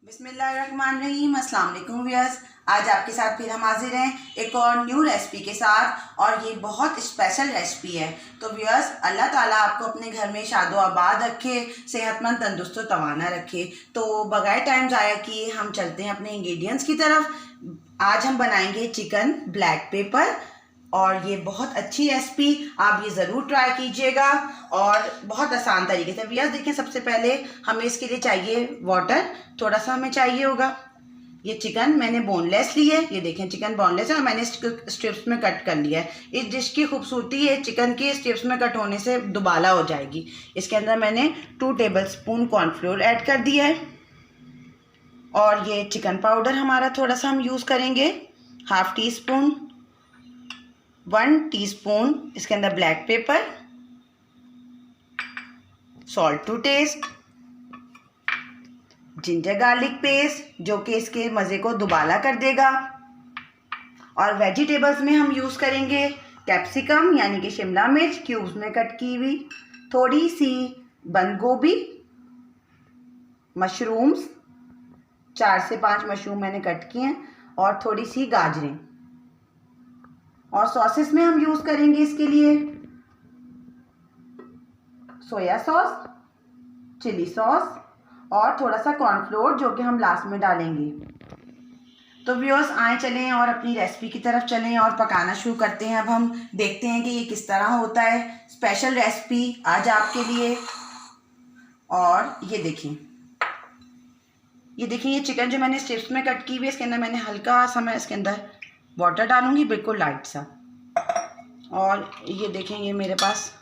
बिस्मिल्लाहिर्रहमानिर्रहीम। अस्सलाम वालेकुम व्यूअर्स, आज आपके साथ फिर हम हाजिर हैं एक और न्यू रेसिपी के साथ, और ये बहुत स्पेशल रेसिपी है। तो व्यूअर्स, अल्लाह ताला आपको अपने घर में शादो आबाद रखे, सेहतमंद, तंदुरुस्त और तवाना रखे। तो बगैर टाइम ज़ाया किए हम चलते हैं अपने इंग्रेडिएंट्स की तरफ। आज हम बनाएंगे चिकन ब्लैक पेपर, और ये बहुत अच्छी रेसिपी, आप ये ज़रूर ट्राई कीजिएगा और बहुत आसान तरीके से। व्यूअर्स देखिए, सबसे पहले हमें इसके लिए चाहिए वाटर, थोड़ा सा हमें चाहिए होगा। ये चिकन मैंने बोनलेस ली है, ये देखें चिकन बोनलेस है और मैंने स्ट्रिप्स में कट कर लिया है। इस डिश की खूबसूरती है चिकन के स्ट्रिप्स में कट होने से दुबाला हो जाएगी। इसके अंदर मैंने 2 टेबलस्पून कॉर्नफ्लोर ऐड कर दिया है, और ये चिकन पाउडर हमारा थोड़ा सा हम यूज़ करेंगे, 1/2 टीस्पून, 1 टीस्पून इसके अंदर black pepper, salt to taste, ginger garlic paste जो कि इसके मज़े को दुबाला कर देगा, और वेजिटेबल्स में हम यूज़ करेंगे कैप्सिकम यानी कि शिमला मिर्च क्यूब्स में कट की हुई, थोड़ी सी बंद गोभी, मशरूम्स 4 से 5 मशरूम मैंने कट किए हैं, और थोड़ी सी गाजरें। और सॉसेस में हम यूज़ करेंगे इसके लिए सोया सॉस, चिली सॉस और थोड़ा सा कॉर्नफ्लोर जो कि हम लास्ट में डालेंगे। तो व्यूअर्स आए चलें और अपनी रेसिपी की तरफ चलें और पकाना शुरू करते हैं। अब हम देखते हैं कि ये किस तरह होता है। स्पेशल रेसिपी आज आपके लिए। और ये देखिए ये चिकन जो मैंने स्ट्रिप्स में कट की हुई है, इसके अंदर मैंने हल्का सा मैं इसके अंदर वाटर डालूंगी, बिल्कुल लाइट सा। और ये देखें, ये मेरे पास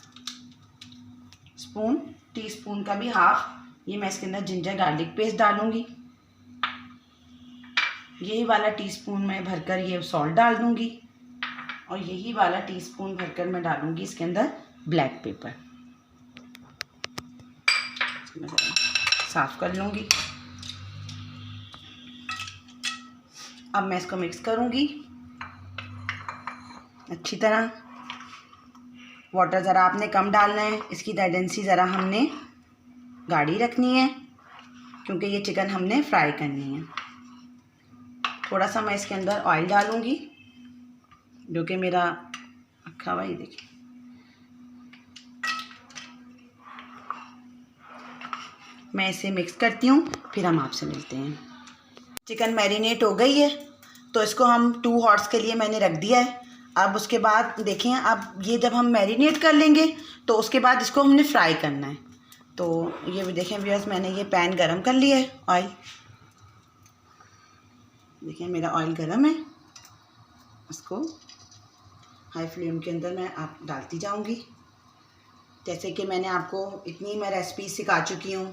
टीस्पून का भी हाफ, ये मैं इसके अंदर जिंजर गार्लिक पेस्ट डालूंगी। यही वाला टीस्पून मैं भरकर ये सॉल्ट डाल दूंगी, और यही वाला टीस्पून भरकर मैं डालूंगी इसके अंदर ब्लैक पेपर। मैं साफ कर लूँगी। अब मैं इसको मिक्स करूँगी अच्छी तरह। वाटर ज़रा आपने कम डालना है, इसकी टेंडेंसी ज़रा हमने गाढ़ी रखनी है क्योंकि ये चिकन हमने फ्राई करनी है। थोड़ा सा मैं इसके अंदर ऑयल डालूँगी जो कि मेरा रखा हुआ, ये देखिए। मैं इसे मिक्स करती हूँ, फिर हम आपसे मिलते हैं। चिकन मैरिनेट हो गई है, तो इसको हम 2 हॉर्स के लिए मैंने रख दिया है। अब उसके बाद देखें, अब ये जब हम मैरिनेट कर लेंगे तो उसके बाद इसको हमने फ्राई करना है। तो ये भी देखें व्यूअर्स, मैंने ये पैन गरम कर लिया है, ऑयल देखें मेरा ऑयल गरम है। इसको हाई फ्लेम के अंदर मैं आप डालती जाऊंगी। जैसे कि मैंने आपको इतनी मैं रेसिपी सिखा चुकी हूँ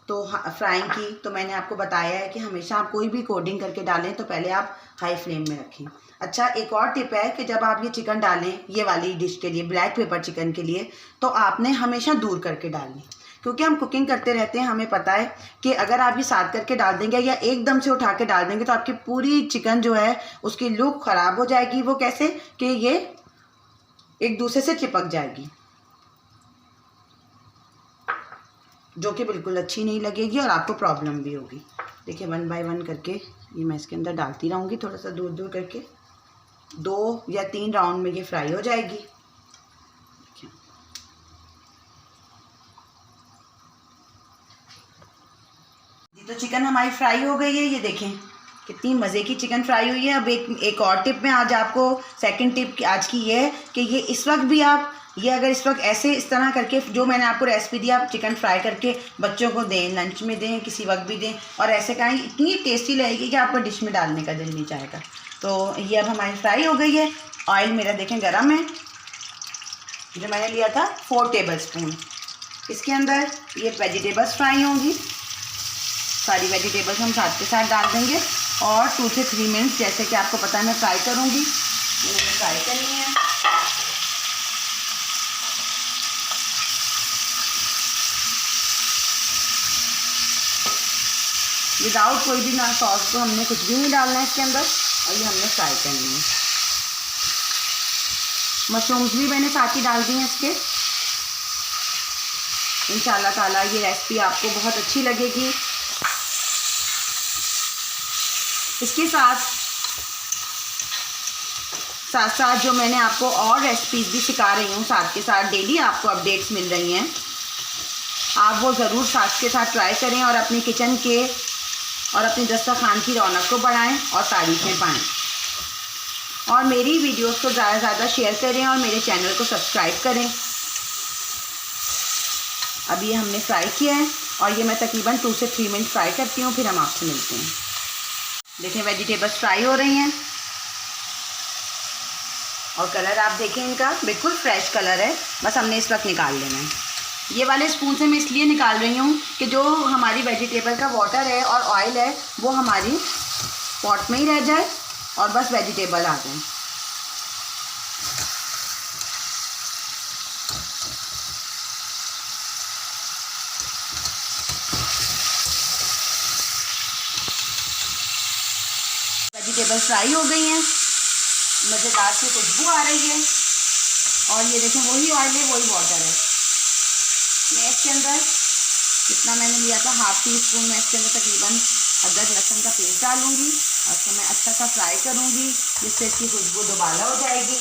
तो फ्राइंग की, तो मैंने आपको बताया है कि हमेशा आप कोई भी कोडिंग करके डालें तो पहले आप हाई फ्लेम में रखें। अच्छा, एक और टिप है कि जब आप ये चिकन डालें, ये वाली डिश के लिए, ब्लैक पेपर चिकन के लिए, तो आपने हमेशा दूर करके डालनी, क्योंकि हम कुकिंग करते रहते हैं, हमें पता है कि अगर आप ये साथ करके डाल देंगे या एकदम से उठा के डाल देंगे तो आपकी पूरी चिकन जो है उसकी लुक ख़राब हो जाएगी। वो कैसे कि ये एक दूसरे से चिपक जाएगी, जो कि बिल्कुल अच्छी नहीं लगेगी और आपको प्रॉब्लम भी होगी। देखिए 1 बाय 1 करके ये मैं इसके अंदर डालती रहूँगी, थोड़ा सा दूर दूर करके। 2 या 3 राउंड में ये फ्राई हो जाएगी। जी, तो चिकन हमारी फ्राई हो गई है। ये देखें कितनी मज़े की चिकन फ्राई हुई है। अब एक और टिप में आज आपको, सेकंड टिप आज की ये है कि ये इस वक्त भी आप ये अगर इस वक्त ऐसे इस तरह करके जो मैंने आपको रेसिपी दी, आप चिकन फ्राई करके बच्चों को दें, लंच में दें, किसी वक्त भी दें, और ऐसे खाएं, इतनी टेस्टी लगेगी कि आपको डिश में डालने का दिल नहीं चाहेगा। तो ये अब हमारी फ्राई हो गई है। ऑयल मेरा देखें गरम है, जो मैंने लिया था 4 टेबलस्पून। इसके अंदर ये वेजिटेबल्स फ्राई होंगी, सारी वेजिटेबल्स हम साथ के साथ डाल देंगे, और 2 से 3 मिनट्स जैसे कि आपको पता है मैं फ्राई करूँगी। मुझे फ्राई करनी है। विदाउट कोई भी ना सॉस, तो हमने कुछ भी नहीं डालना है इसके अंदर, और ये हमने फ्राई करनी है। मशरूम्स भी मैंने साथ ही डाल दी हैं इसके। इंशाल्लाह ताला ये रेसिपी आपको बहुत अच्छी लगेगी। इसके साथ साथ जो मैंने आपको और रेसिपीज़ भी सिखा रही हूँ, साथ के साथ डेली आपको अपडेट्स मिल रही हैं, आप वो ज़रूर साथ के साथ ट्राई करें और अपनी किचन के और अपनी दस्तरखान की रौनक को बढ़ाएं और तारीफ़ें पाएं। और मेरी वीडियोस को ज़्यादा से ज़्यादा शेयर करें और मेरे चैनल को सब्सक्राइब करें। अभी हमने फ्राई किया है और ये मैं तकरीबन 2 से 3 मिनट फ्राई करती हूँ, फिर हम आपसे मिलते हैं। देखें वेजिटेबल्स फ्राई हो रही हैं और कलर आप देखें इनका बिल्कुल फ्रेश कलर है। बस हमने इस वक्त निकाल लेना है। ये वाले स्पून से मैं इसलिए निकाल रही हूँ कि जो हमारी वेजिटेबल का वाटर है और ऑयल है वो हमारी पॉट में ही रह जाए और बस वेजिटेबल आ जाए। वेजिटेबल फ्राई हो गई हैं, मज़ेदार सी खुशबू आ रही है और ये देखें वही ऑयल है वही वाटर है। मैं इसके अंदर जितना मैंने लिया था हाफ़ टी स्पून मैं इसके अंदर तकरीबन अदरक लहसुन का पेस्ट डालूंगी और इसको मैं अच्छा सा फ्राई करूंगी जिससे इसकी खुशबू दोबारा हो जाएगी।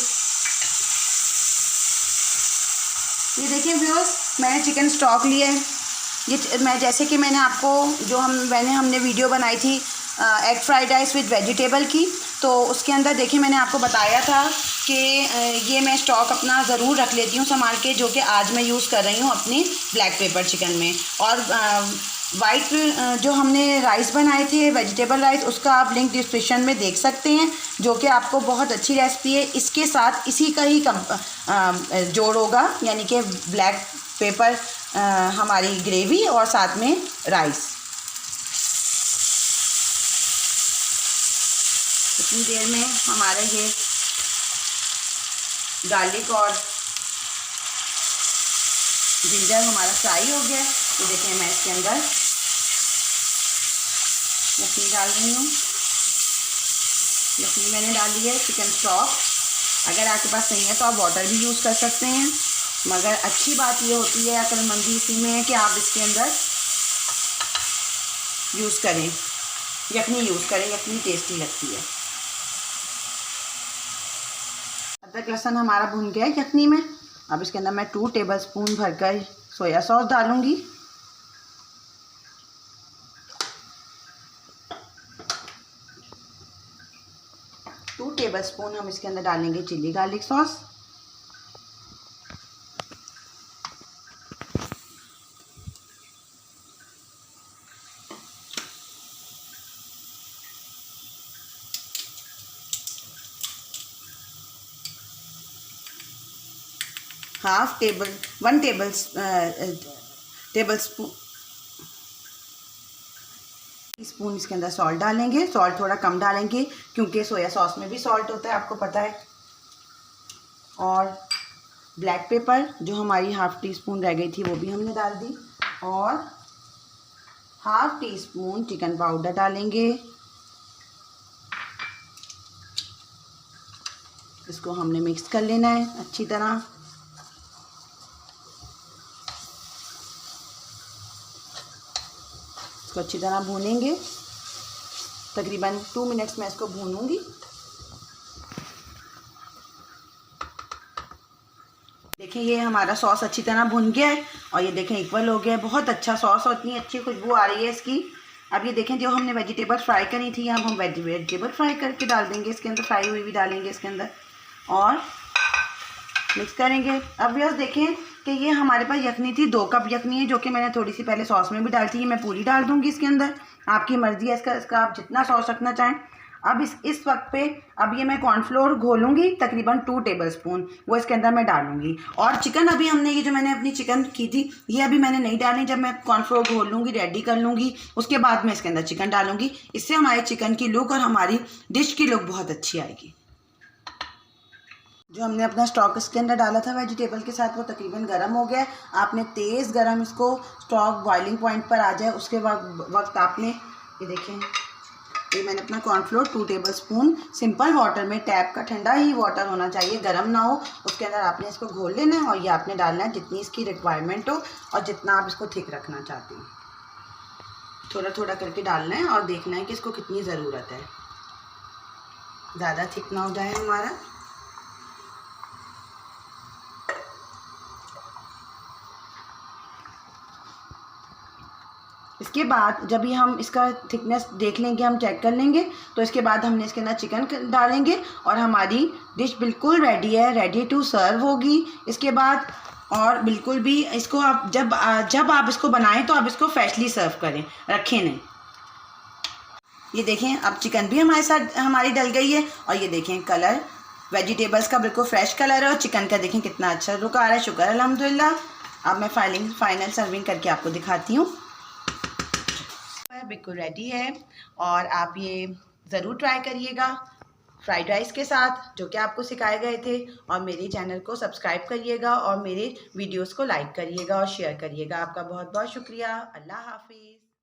ये देखिए व्यूअर्स, मैंने चिकन स्टॉक लिया है। ये मैं जैसे कि मैंने आपको हमने वीडियो बनाई थी egg fried rice with vegetable की, तो उसके अंदर देखिए मैंने आपको बताया था कि ये मैं स्टॉक अपना ज़रूर रख लेती हूँ संभाल के, जो कि आज मैं यूज़ कर रही हूँ अपनी ब्लैक पेपर चिकन में। और वाइट जो हमने राइस बनाए थे वेजिटेबल राइस, उसका आप लिंक डिस्क्रिप्शन में देख सकते हैं, जो कि आपको बहुत अच्छी रेसिपी है। इसके साथ इसी का ही जोड़ होगा, यानी कि ब्लैक पेपर हमारी ग्रेवी और साथ में राइस। इतनी देर में हमारा ये गार्लिक और जिंजर हमारा फ्राई हो गया। तो देखिए मैं इसके अंदर यखनी डाल रही हूँ। यखनी मैंने डाली है, चिकन स्टॉक। अगर आपके पास नहीं है तो आप वाटर भी यूज़ कर सकते हैं, मगर अच्छी बात ये होती है अक्लमंदी इसी में है कि आप इसके अंदर यूज़ करें, यखनी यूज़ करें, यखनी टेस्टी लगती है। अदरक लहसुन हमारा भुन गया है यखनी में। अब इसके अंदर मैं 2 टेबलस्पून भरकर सोया सॉस डालूंगी। टू टेबलस्पून हम इसके अंदर डालेंगे chilli garlic sauce. One tablespoon teaspoon इसके अंदर सॉल्ट डालेंगे। सॉल्ट थोड़ा कम डालेंगे क्योंकि सोया सॉस में भी सॉल्ट होता है, आपको पता है। और ब्लैक पेपर जो हमारी हाफ़ टी स्पून रह गई थी वो भी हमने डाल दी। और half tea spoon chicken powder डालेंगे। इसको हमने मिक्स कर लेना है अच्छी तरह। इसको अच्छी तरह भूनेंगे, तकरीबन 2 मिनट्स में इसको भूनूंगी। देखिए ये हमारा सॉस अच्छी तरह भुन गया है और ये देखें इक्वल हो गया है। बहुत अच्छा सॉस और इतनी अच्छी खुशबू आ रही है इसकी। अब ये देखें जो हमने वेजिटेबल फ्राई करी थी, अब हम वेजिटेबल फ्राई करके डाल देंगे इसके अंदर, फ्राई हुई भी डालेंगे इसके अंदर और मिक्स करेंगे। अब यह देखें कि ये हमारे पास यखनी थी, 2 कप यखनी है, जो कि मैंने थोड़ी सी पहले सॉस में भी डाली थी। ये मैं पूरी डाल दूंगी इसके अंदर, आपकी मर्ज़ी है इसका आप जितना सॉस रखना चाहें। अब इस वक्त पे अब ये मैं कॉर्नफ्लोर घोलूंगी तकरीबन 2 टेबलस्पून, वो इसके अंदर मैं डालूंगी। और चिकन अभी हमने ये जो मैंने अपनी चिकन की थी ये अभी मैंने नहीं डाली, जब मैं कॉर्नफ्लोर घोल लूँगी रेडी कर लूँगी उसके बाद मैं इसके अंदर चिकन डालूँगी। इससे हमारे चिकन की लुक और हमारी डिश की लुक बहुत अच्छी आएगी। जो हमने अपना स्टॉक इसके अंदर डाला था वेजिटेबल के साथ वो तकरीबन गर्म हो गया है। आपने तेज़ गर्म इसको स्टॉक बॉइलिंग पॉइंट पर आ जाए उसके वक्त आपने ये देखें ये मैंने अपना कॉर्नफ्लोर 2 टेबलस्पून सिंपल वाटर में, टैप का ठंडा ही वाटर होना चाहिए, गर्म ना हो, उसके अंदर आपने इसको घोल लेना है और ये आपने डालना है जितनी इसकी रिक्वायरमेंट हो और जितना आप इसको थिक रखना चाहते हैं। थोड़ा थोड़ा करके डालना है और देखना है कि इसको कितनी ज़रूरत है। ज़्यादा थिक ना हो जाए हमारा। इसके बाद जब भी हम इसका थिकनेस देख लेंगे, हम चेक कर लेंगे, तो इसके बाद हमने इसके अंदर चिकन डालेंगे और हमारी डिश बिल्कुल रेडी है, रेडी टू सर्व होगी। इसके बाद और बिल्कुल भी इसको आप जब आप इसको बनाएं तो आप इसको फ्रेशली सर्व करें, रखें नहीं। ये देखें अब चिकन भी हमारे साथ हमारी डल गई है और ये देखें कलर वेजिटेबल्स का बिल्कुल फ्रेश कलर है और चिकन का देखें कितना अच्छा लुक आ रहा है। शुक्र अल्हम्दुलिल्लाह। अब मैं फाइनल सर्विंग करके आपको दिखाती हूँ। बिल्कुल रेडी है और आप ये ज़रूर ट्राई करिएगा फ्राइड राइस के साथ, जो कि आपको सिखाए गए थे। और मेरे चैनल को सब्सक्राइब करिएगा और मेरे वीडियोस को लाइक करिएगा और शेयर करिएगा। आपका बहुत बहुत शुक्रिया। अल्लाह हाफिज़।